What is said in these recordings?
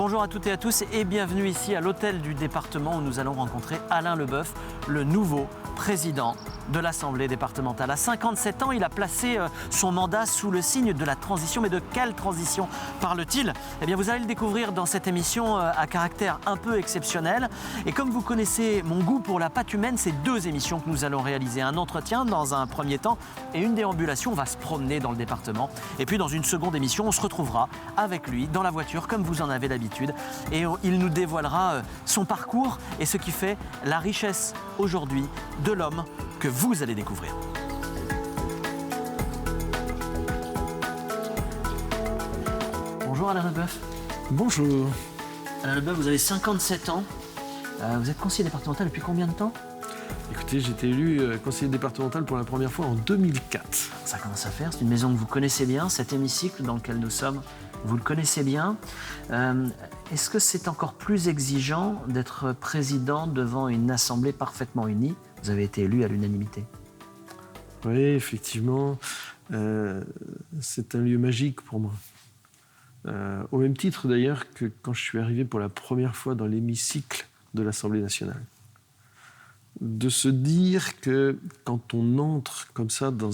Bonjour à toutes et à tous et bienvenue ici à l'hôtel du département où nous allons rencontrer Alain Leboeuf, le nouveau président de l'Assemblée départementale. À 57 ans, il a placé son mandat sous le signe de la transition. Mais de quelle transition parle-t-il ? Eh bien, vous allez le découvrir dans cette émission à caractère un peu exceptionnel. Et comme vous connaissez mon goût pour la pâte humaine, c'est deux émissions que nous allons réaliser. Un entretien dans un premier temps et une déambulation. On va se promener dans le département. Et puis dans une seconde émission, on se retrouvera avec lui dans la voiture comme vous en avez l'habitude. Et il nous dévoilera son parcours et ce qui fait la richesse aujourd'hui de l'homme que vous allez découvrir. Bonjour Alain Leboeuf. Bonjour. Alain Leboeuf, vous avez 57 ans. Vous êtes conseiller départemental depuis combien de temps ? Écoutez, j'ai été élu conseiller départemental pour la première fois en 2004. Ça commence à faire, c'est une maison que vous connaissez bien, cet hémicycle dans lequel nous sommes, vous le connaissez bien. Est-ce que c'est encore plus exigeant d'être président devant une assemblée parfaitement unie ? Vous avez été élu à l'unanimité. Oui, effectivement, c'est un lieu magique pour moi. Au même titre d'ailleurs que quand je suis arrivé pour la première fois dans l'hémicycle de l'Assemblée nationale. De se dire que quand on entre comme ça dans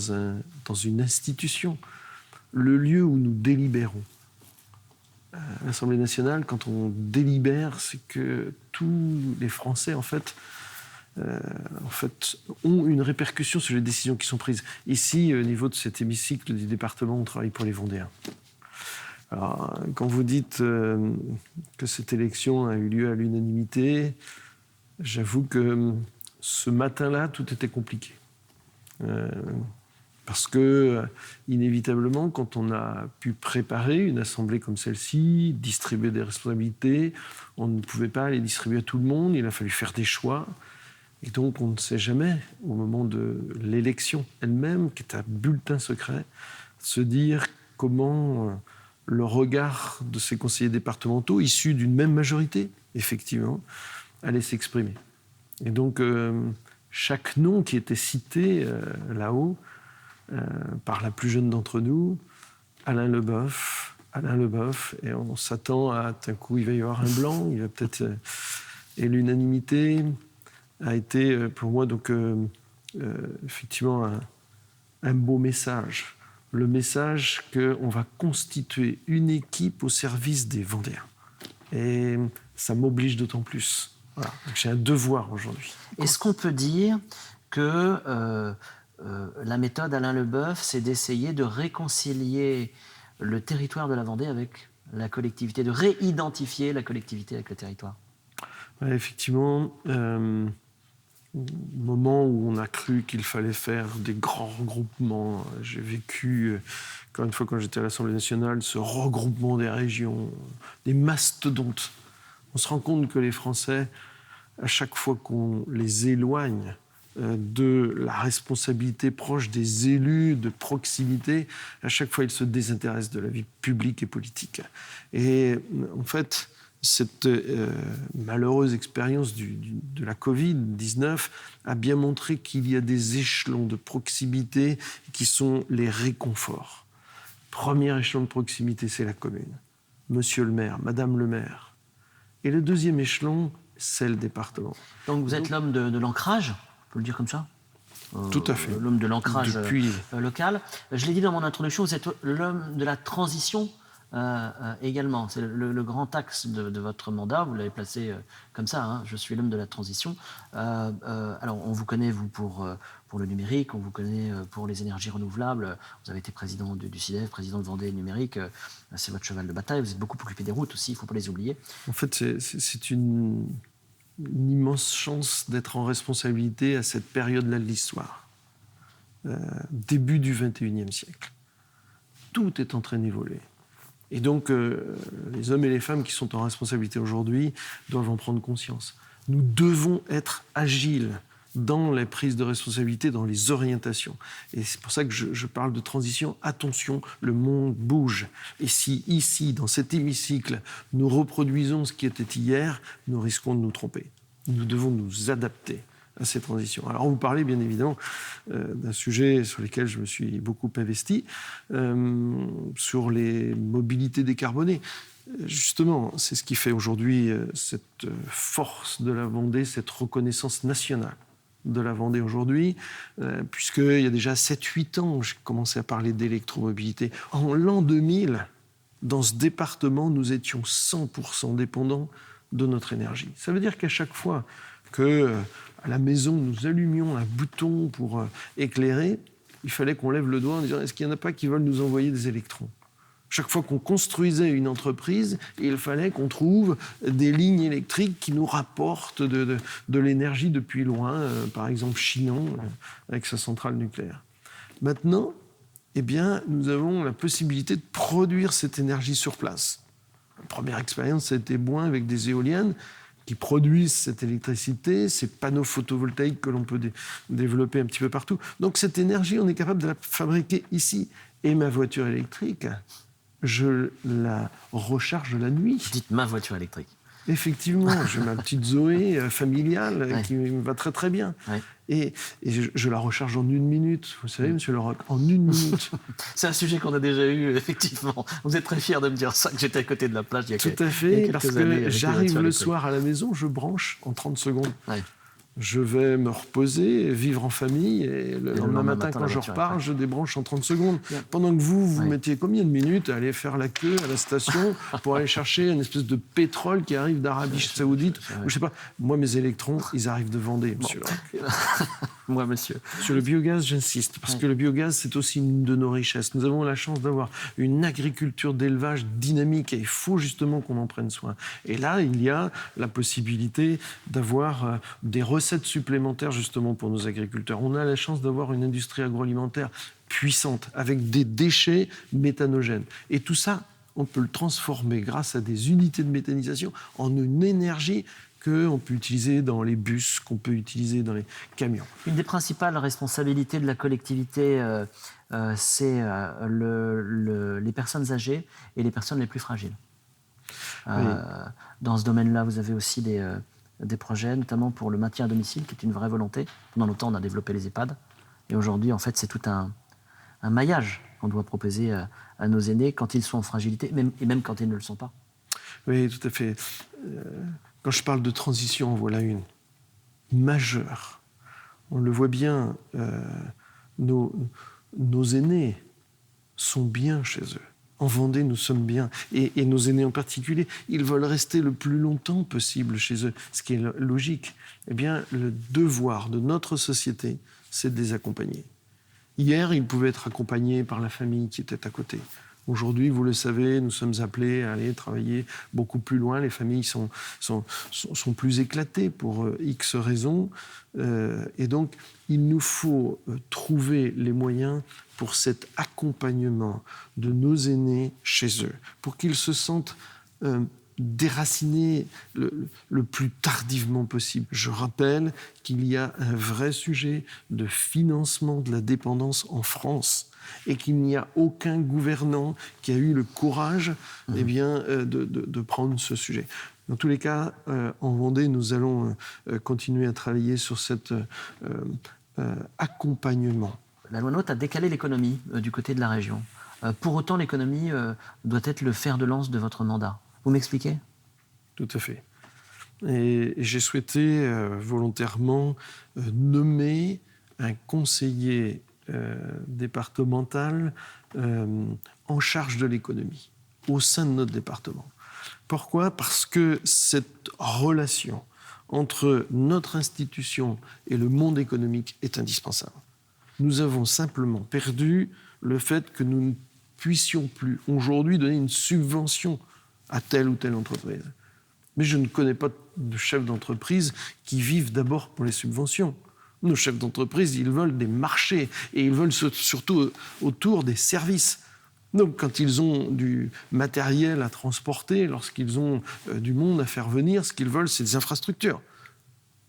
une institution, le lieu où nous délibérons, l'Assemblée nationale, quand on délibère, c'est que tous les Français, en fait, ont une répercussion sur les décisions qui sont prises. Ici, au niveau de cet hémicycle du département, on travaille pour les Vendéens. Alors, quand vous dites que cette élection a eu lieu à l'unanimité, j'avoue que ce matin-là, tout était compliqué. Parce que, inévitablement, quand on a pu préparer une assemblée comme celle-ci, distribuer des responsabilités, on ne pouvait pas les distribuer à tout le monde, il a fallu faire des choix. Et donc, on ne sait jamais, au moment de l'élection elle-même, qui est un bulletin secret, se dire comment le regard de ces conseillers départementaux, issus d'une même majorité, effectivement, allait s'exprimer. Et donc, chaque nom qui était cité là-haut, par la plus jeune d'entre nous, Alain Leboeuf, et on s'attend à, d'un coup, il va y avoir un blanc, il va peut-être... et l'unanimité a été, pour moi, donc, effectivement, un beau message. Le message qu'on va constituer une équipe au service des Vendéens. Et ça m'oblige d'autant plus. Voilà. Donc, j'ai un devoir aujourd'hui. Est-ce qu'on peut dire que la méthode Alain Leboeuf, c'est d'essayer de réconcilier le territoire de la Vendée avec la collectivité, de réidentifier la collectivité avec le territoire ? Ouais, effectivement, au moment où on a cru qu'il fallait faire des grands regroupements, j'ai vécu, encore une fois quand j'étais à l'Assemblée nationale, ce regroupement des régions, des mastodontes. On se rend compte que les Français, à chaque fois qu'on les éloigne de la responsabilité proche des élus, de proximité, à chaque fois ils se désintéressent de la vie publique et politique. Et en fait, cette malheureuse expérience de la Covid-19 a bien montré qu'il y a des échelons de proximité qui sont les réconforts. Premier échelon de proximité, c'est la commune. Monsieur le maire, madame le maire. Et le deuxième échelon, c'est le département. Donc vous êtes l'homme de l'ancrage, on peut le dire comme ça ? Tout à fait. L'homme de l'ancrage local. Je l'ai dit dans mon introduction, vous êtes l'homme de la transition également. C'est le grand axe de votre mandat, vous l'avez placé comme ça, hein, je suis l'homme de la transition. Alors on vous connaît, vous, pour le numérique, on vous connaît pour les énergies renouvelables, vous avez été président du CIDEF, président de Vendée Numérique, c'est votre cheval de bataille, vous êtes beaucoup occupé des routes aussi, il ne faut pas les oublier. En fait, c'est une immense chance d'être en responsabilité à cette période-là de l'histoire. Début du XXIe siècle. Tout est en train d'évoluer. Et donc, les hommes et les femmes qui sont en responsabilité aujourd'hui doivent en prendre conscience. Nous devons être agiles dans les prises de responsabilité, dans les orientations. Et c'est pour ça que je parle de transition. Attention, le monde bouge. Et si ici, dans cet hémicycle, nous reproduisons ce qui était hier, nous risquons de nous tromper. Nous devons nous adapter à ces transitions. Alors, vous parlez bien évidemment d'un sujet sur lequel je me suis beaucoup investi, sur les mobilités décarbonées. Justement, c'est ce qui fait aujourd'hui cette force de la Vendée, cette reconnaissance nationale de la Vendée aujourd'hui, puisqu'il y a déjà 7-8 ans, j'ai commencé à parler d'électromobilité. En l'an 2000, dans ce département, nous étions 100% dépendants de notre énergie. Ça veut dire qu'à chaque fois que à la maison, nous allumions un bouton pour éclairer, il fallait qu'on lève le doigt en disant « Est-ce qu'il n'y en a pas qui veulent nous envoyer des électrons ?» Chaque fois qu'on construisait une entreprise, il fallait qu'on trouve des lignes électriques qui nous rapportent de l'énergie depuis loin, par exemple Chinon, avec sa centrale nucléaire. Maintenant, eh bien, nous avons la possibilité de produire cette énergie sur place. La première expérience, ça a été Boin avec des éoliennes qui produisent cette électricité, ces panneaux photovoltaïques que l'on peut développer un petit peu partout. Donc cette énergie, on est capable de la fabriquer ici. Et ma voiture électrique, je la recharge la nuit. Dites ma voiture électrique. Effectivement, j'ai ma petite Zoé familiale Ouais. qui me va très très bien. Ouais. Et je la recharge en 1 minute. Vous savez, monsieur Leroc, en 1 minute. C'est un sujet qu'on a déjà eu, effectivement. Vous êtes très fier de me dire ça, que j'étais à côté de la plage il y a Tout à il y a fait, quelques parce années avec que les j'arrive voitures le électriques. soir à la maison, je branche en 30 secondes. Ouais. Je vais me reposer, vivre en famille, et le lendemain matin, quand la je voiture repars, après. je débranche en 30 secondes. Bien. Pendant que vous Ouais. mettiez combien de minutes à aller faire la queue à la station pour aller chercher une espèce de pétrole qui arrive d'Arabie Saoudite, ou je sais pas. Moi, mes électrons, ils arrivent de Vendée, monsieur Leroc. Moi, monsieur. Sur le biogaz, j'insiste, parce que le biogaz, c'est aussi une de nos richesses. Nous avons la chance d'avoir une agriculture d'élevage dynamique et il faut justement qu'on en prenne soin. Et là, il y a la possibilité d'avoir des recettes supplémentaires justement pour nos agriculteurs. On a la chance d'avoir une industrie agroalimentaire puissante, avec des déchets méthanogènes. Et tout ça, on peut le transformer grâce à des unités de méthanisation en une énergie qu'on peut utiliser dans les bus, qu'on peut utiliser dans les camions. Une des principales responsabilités de la collectivité, c'est les personnes âgées et les personnes les plus fragiles. Dans ce domaine-là, vous avez aussi des projets, notamment pour le maintien à domicile, qui est une vraie volonté. Pendant longtemps, on a développé les EHPAD. Et aujourd'hui, en fait, c'est tout un maillage qu'on doit proposer à nos aînés quand ils sont en fragilité, et même quand ils ne le sont pas. Oui, tout à fait. Quand je parle de transition, voilà une majeure. On le voit bien, nos aînés sont bien chez eux. En Vendée, nous sommes bien. Et nos aînés en particulier, ils veulent rester le plus longtemps possible chez eux, ce qui est logique. Eh bien, le devoir de notre société, c'est de les accompagner. Hier, ils pouvaient être accompagnés par la famille qui était à côté. Aujourd'hui, vous le savez, nous sommes appelés à aller travailler beaucoup plus loin. Les familles sont plus éclatées pour X raisons. Et donc, il nous faut trouver les moyens pour cet accompagnement de nos aînés chez eux, pour qu'ils se sentent déracinés le plus tardivement possible. Je rappelle qu'il y a un vrai sujet de financement de la dépendance en France et qu'il n'y a aucun gouvernant qui a eu le courage de prendre ce sujet. Dans tous les cas, en Vendée, nous allons continuer à travailler sur cet accompagnement. La loi NOTE a décalé l'économie du côté de la région. Pour autant, l'économie doit être le fer de lance de votre mandat. Vous m'expliquez ? Tout à fait. Et j'ai souhaité volontairement nommer un conseiller départemental en charge de l'économie au sein de notre département. Pourquoi ? Parce que cette relation entre notre institution et le monde économique est indispensable. Nous avons simplement perdu le fait que nous ne puissions plus aujourd'hui donner une subvention à telle ou telle entreprise. Mais je ne connais pas de chefs d'entreprise qui vivent d'abord pour les subventions. Nos chefs d'entreprise, ils veulent des marchés et ils veulent surtout autour des services. Donc, quand ils ont du matériel à transporter, lorsqu'ils ont du monde à faire venir, ce qu'ils veulent, c'est des infrastructures.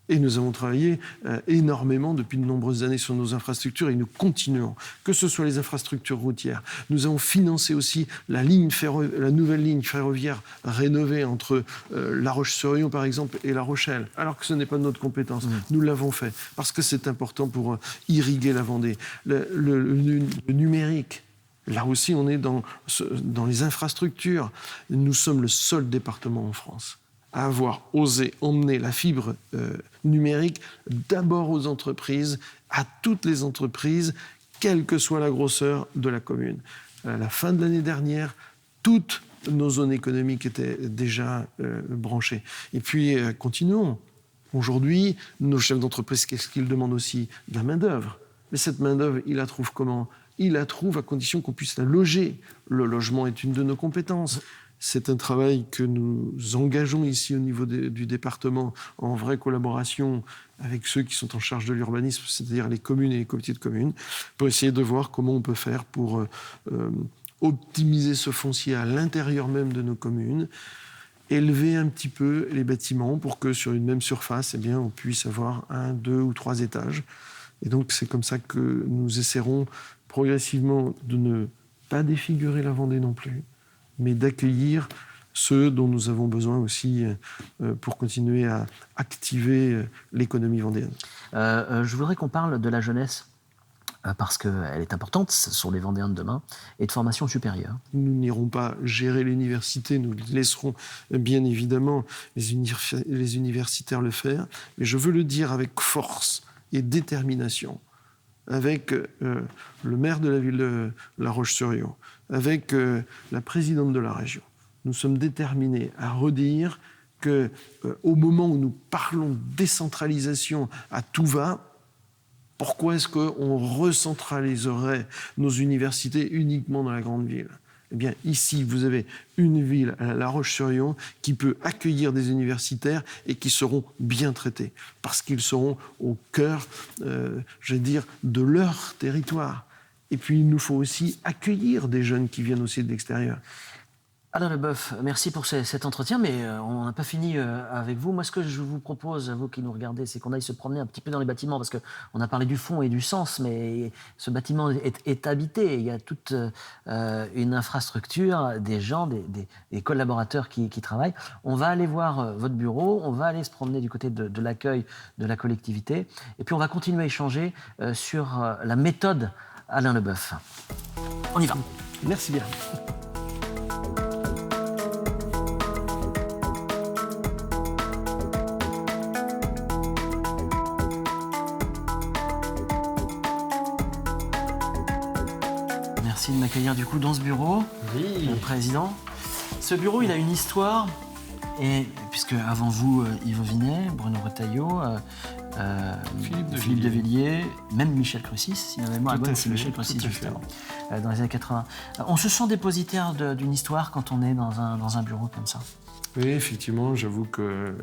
Et nous avons travaillé énormément depuis de nombreuses années sur nos infrastructures et nous continuons, que ce soit les infrastructures routières. Nous avons financé aussi la nouvelle ligne ferroviaire rénovée entre La Roche-sur-Yon, par exemple, et La Rochelle, alors que ce n'est pas de notre compétence. Nous l'avons fait parce que c'est important pour irriguer la Vendée. Le numérique Là aussi, on est dans les infrastructures. Nous sommes le seul département en France à avoir osé emmener la fibre numérique d'abord aux entreprises, à toutes les entreprises, quelle que soit la grosseur de la commune. À la fin de l'année dernière, toutes nos zones économiques étaient déjà branchées. Et puis, continuons. Aujourd'hui, nos chefs d'entreprise, qu'est-ce qu'ils demandent aussi? De la main-d'œuvre. Mais cette main-d'œuvre, ils la trouvent comment? Ils la trouvent à condition qu'on puisse la loger. Le logement est une de nos compétences. C'est un travail que nous engageons ici au niveau du département en vraie collaboration avec ceux qui sont en charge de l'urbanisme, c'est-à-dire les communes et les comités de communes, pour essayer de voir comment on peut faire pour optimiser ce foncier à l'intérieur même de nos communes, élever un petit peu les bâtiments pour que sur une même surface, on puisse avoir 1, 2 ou 3 étages. Et donc c'est comme ça que nous essaierons progressivement de ne pas défigurer la Vendée non plus, mais d'accueillir ceux dont nous avons besoin aussi pour continuer à activer l'économie vendéenne. Je voudrais qu'on parle de la jeunesse, parce qu'elle est importante, ce sont les Vendéens de demain, et de formation supérieure. Nous n'irons pas gérer l'université, nous laisserons bien évidemment les universitaires le faire, mais je veux le dire avec force et détermination, avec le maire de la ville de La Roche-sur-Yon, avec la présidente de la région. Nous sommes déterminés à redire qu'au moment où nous parlons décentralisation à tout va, pourquoi est-ce qu'on recentraliserait nos universités uniquement dans la grande ville? Eh bien, ici, vous avez une ville, La Roche-sur-Yon, qui peut accueillir des universitaires et qui seront bien traités, parce qu'ils seront au cœur, de leur territoire. Et puis, il nous faut aussi accueillir des jeunes qui viennent aussi de l'extérieur. Alain Leboeuf, merci pour cet entretien, mais on n'a pas fini avec vous. Moi, ce que je vous propose, à vous qui nous regardez, c'est qu'on aille se promener un petit peu dans les bâtiments, parce qu'on a parlé du fond et du sens, mais ce bâtiment est habité. Il y a toute une infrastructure, des gens, des collaborateurs qui travaillent. On va aller voir votre bureau, on va aller se promener du côté de l'accueil de la collectivité, et puis on va continuer à échanger sur la méthode Alain Leboeuf. On y va. Merci bien. Merci de m'accueillir du coup dans ce bureau, Oui. le président. Ce bureau, il a une histoire, et puisque avant vous, Yves Vinet, Bruno Retailleau, Philippe de Villiers, même Michel Crucis, si ma mémoire est bonne, c'est Michel Crucis juste avant, dans les années 80. On se sent dépositaire d'une histoire quand on est dans un bureau comme ça. Oui, effectivement, j'avoue que le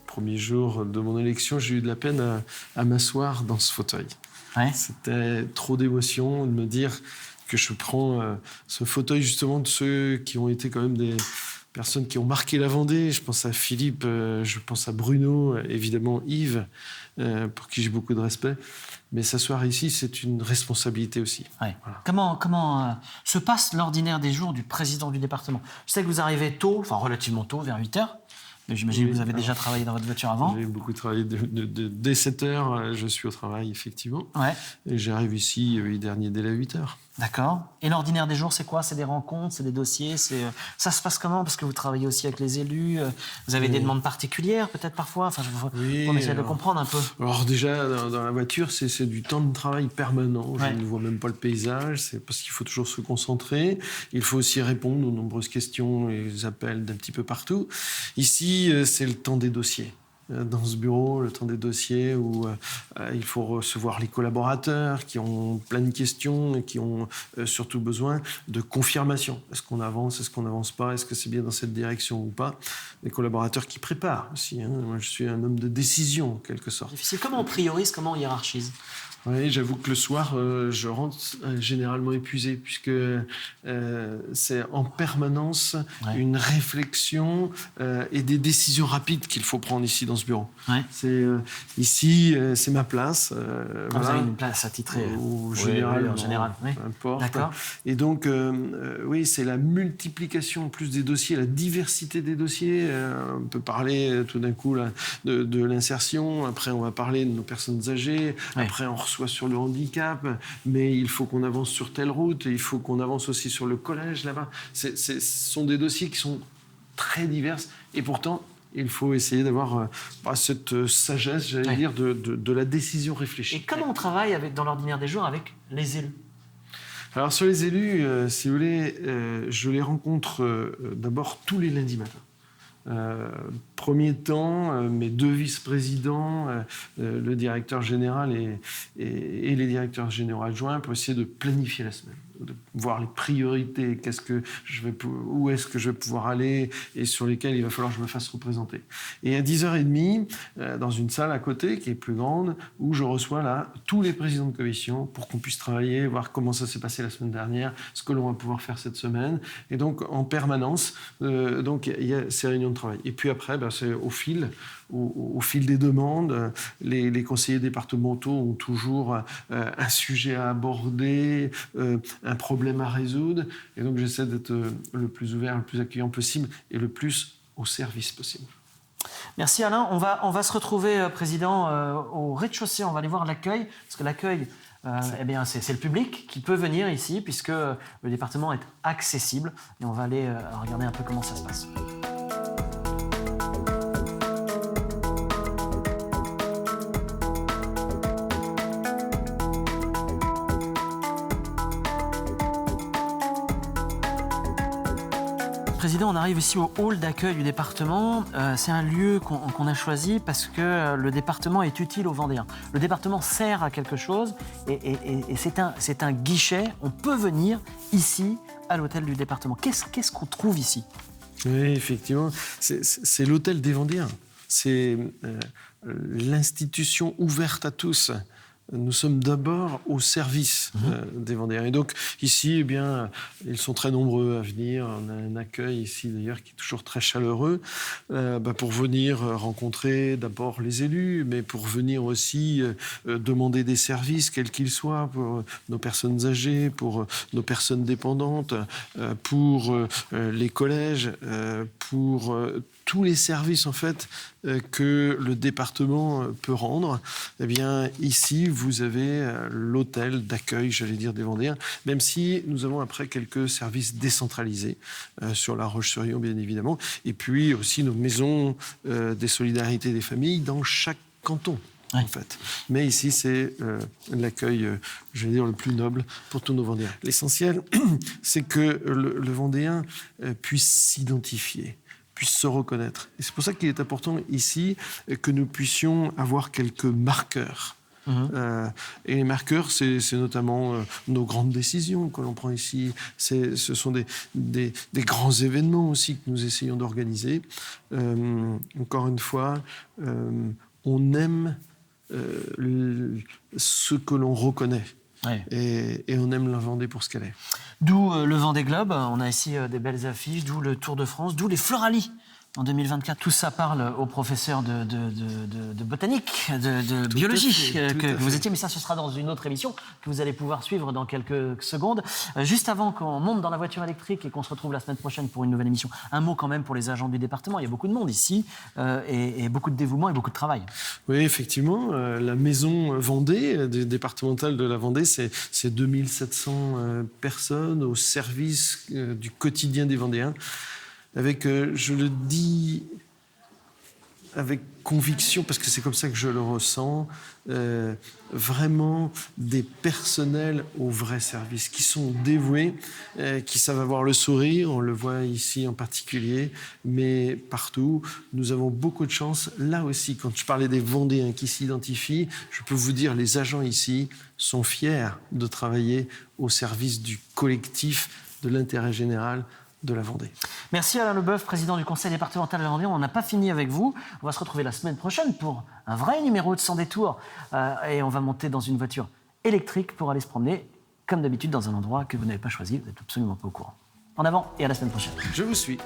premier jour de mon élection, j'ai eu de la peine à m'asseoir dans ce fauteuil. Ouais. C'était trop d'émotion de me dire que je prends ce fauteuil justement de ceux qui ont été quand même des personnes qui ont marqué la Vendée. Je pense à Philippe, je pense à Bruno, évidemment Yves, pour qui j'ai beaucoup de respect. Mais s'asseoir ici, c'est une responsabilité aussi. Ouais. Voilà. Comment se passe l'ordinaire des jours du président du département? Je sais que vous arrivez tôt, enfin relativement tôt, vers 8h. Mais j'imagine que vous avez déjà travaillé dans votre voiture avant. J'ai beaucoup travaillé dès 7h, je suis au travail, effectivement. Ouais. Et j'arrive ici, dès la 8h. D'accord. Et l'ordinaire des jours, c'est quoi? C'est des rencontres, c'est des dossiers, ça se passe comment? Parce que vous travaillez aussi avec les élus, vous avez des demandes particulières peut-être parfois, on essaie de comprendre un peu. Alors déjà, dans la voiture, c'est du temps de travail permanent. Ouais. Je ne vois même pas le paysage, c'est parce qu'il faut toujours se concentrer. Il faut aussi répondre aux nombreuses questions et aux appels d'un petit peu partout. Ici, c'est le temps des dossiers. Dans ce bureau, le temps des dossiers où il faut recevoir les collaborateurs qui ont plein de questions et qui ont surtout besoin de confirmation. Est-ce qu'on avance, est-ce qu'on n'avance pas, est-ce que c'est bien dans cette direction ou pas? Les collaborateurs qui préparent aussi. Moi, je suis un homme de décision, en quelque sorte. Difficile. Comment on priorise, comment on hiérarchise? Oui, j'avoue que le soir, je rentre généralement épuisé, puisque c'est en permanence une réflexion et des décisions rapides qu'il faut prendre ici dans ce bureau. Ouais. Ici, c'est ma place. Vous avez une place attitrée. Ou Oui, général, en général. Oui. peu importe. D'accord. Et donc, oui, c'est la multiplication en plus des dossiers, la diversité des dossiers. On peut parler tout d'un coup là, de l'insertion, après on va parler de nos personnes âgées, après on reçoit soit sur le handicap, mais il faut qu'on avance sur telle route, il faut qu'on avance aussi sur le collège là-bas. Ce sont des dossiers qui sont très divers et pourtant, il faut essayer d'avoir cette sagesse, j'allais dire, de la décision réfléchie. Et comment on travaille dans l'ordinaire des jours avec les élus ? Alors sur les élus, si vous voulez, je les rencontre d'abord tous les lundis matins. Premier temps, mes 2 vice-présidents, le directeur général et les directeurs généraux adjoints pour essayer de planifier la semaine, de voir les priorités, où est-ce que je vais pouvoir aller et sur lesquels il va falloir que je me fasse représenter. Et à 10h30, dans une salle à côté qui est plus grande, où je reçois là tous les présidents de commission pour qu'on puisse travailler, voir comment ça s'est passé la semaine dernière, ce que l'on va pouvoir faire cette semaine. Et donc en permanence, il y a ces réunions de travail. Et puis après, c'est au fil des demandes. Les conseillers départementaux ont toujours un sujet à aborder, un problème à résoudre. Et donc, j'essaie d'être le plus ouvert, le plus accueillant possible et le plus au service possible. Merci Alain. On va se retrouver, Président, au rez-de-chaussée. On va aller voir l'accueil, parce que l'accueil, c'est le public qui peut venir ici, puisque le département est accessible. Et on va aller regarder un peu comment ça se passe. Président, on arrive ici au hall d'accueil du département. C'est un lieu qu'on a choisi parce que le département est utile aux Vendéens. Le département sert à quelque chose et c'est un guichet. On peut venir ici à l'hôtel du département. Qu'est-ce qu'on trouve ici ? Oui, effectivement, c'est l'hôtel des Vendéens. C'est l'institution ouverte à tous. Nous sommes d'abord au service des Vendéens. Et donc, ici, ils sont très nombreux à venir. On a un accueil ici, d'ailleurs, qui est toujours très chaleureux, pour venir rencontrer d'abord les élus, mais pour venir aussi demander des services, quels qu'ils soient, pour nos personnes âgées, pour nos personnes dépendantes, pour les collèges, pour tous les services, en fait, que le département peut rendre. Eh bien, ici, vous avez l'hôtel d'accueil, j'allais dire, des Vendéens, même si nous avons après quelques services décentralisés sur La Roche-sur-Yon, bien évidemment, et puis aussi nos maisons des solidarités des familles dans chaque canton. En fait. Mais ici, c'est l'accueil, j'allais dire, le plus noble pour tous nos Vendéens. L'essentiel, c'est que le Vendéen puisse s'identifier, puisse se reconnaître. Et c'est pour ça qu'il est important ici que nous puissions avoir quelques marqueurs. Et les marqueurs, c'est notamment nos grandes décisions que l'on prend ici. Ce sont des grands événements aussi que nous essayons d'organiser. Encore une fois, on aime ce que l'on reconnaît. Ouais. Et on aime la Vendée pour ce qu'elle est. D'où le Vendée Globe, on a ici des belles affiches, d'où le Tour de France, d'où les Floralies en 2024. Tout ça parle aux professeurs de botanique, de biologie que vous étiez, mais ça ce sera dans une autre émission que vous allez pouvoir suivre dans quelques secondes. Juste avant qu'on monte dans la voiture électrique et qu'on se retrouve la semaine prochaine pour une nouvelle émission, un mot quand même pour les agents du département. Il y a beaucoup de monde ici et beaucoup de dévouement et beaucoup de travail. Oui, effectivement. La maison Vendée, départementale de la Vendée, c'est 2700 personnes au service du quotidien des Vendéens. Avec, je le dis avec conviction, parce que c'est comme ça que je le ressens, vraiment des personnels au vrai service, qui sont dévoués, qui savent avoir le sourire, on le voit ici en particulier, mais partout, nous avons beaucoup de chance. Là aussi, quand je parlais des Vendéens qui s'identifient, je peux vous dire, les agents ici sont fiers de travailler au service du collectif, de l'intérêt général, de la Vendée. Merci Alain Leboeuf, président du conseil départemental de la Vendée. On n'a pas fini avec vous. On va se retrouver la semaine prochaine pour un vrai numéro de Sans détour. Et on va monter dans une voiture électrique pour aller se promener, comme d'habitude, dans un endroit que vous n'avez pas choisi. Vous n'êtes absolument pas au courant. En avant et à la semaine prochaine. Je vous suis.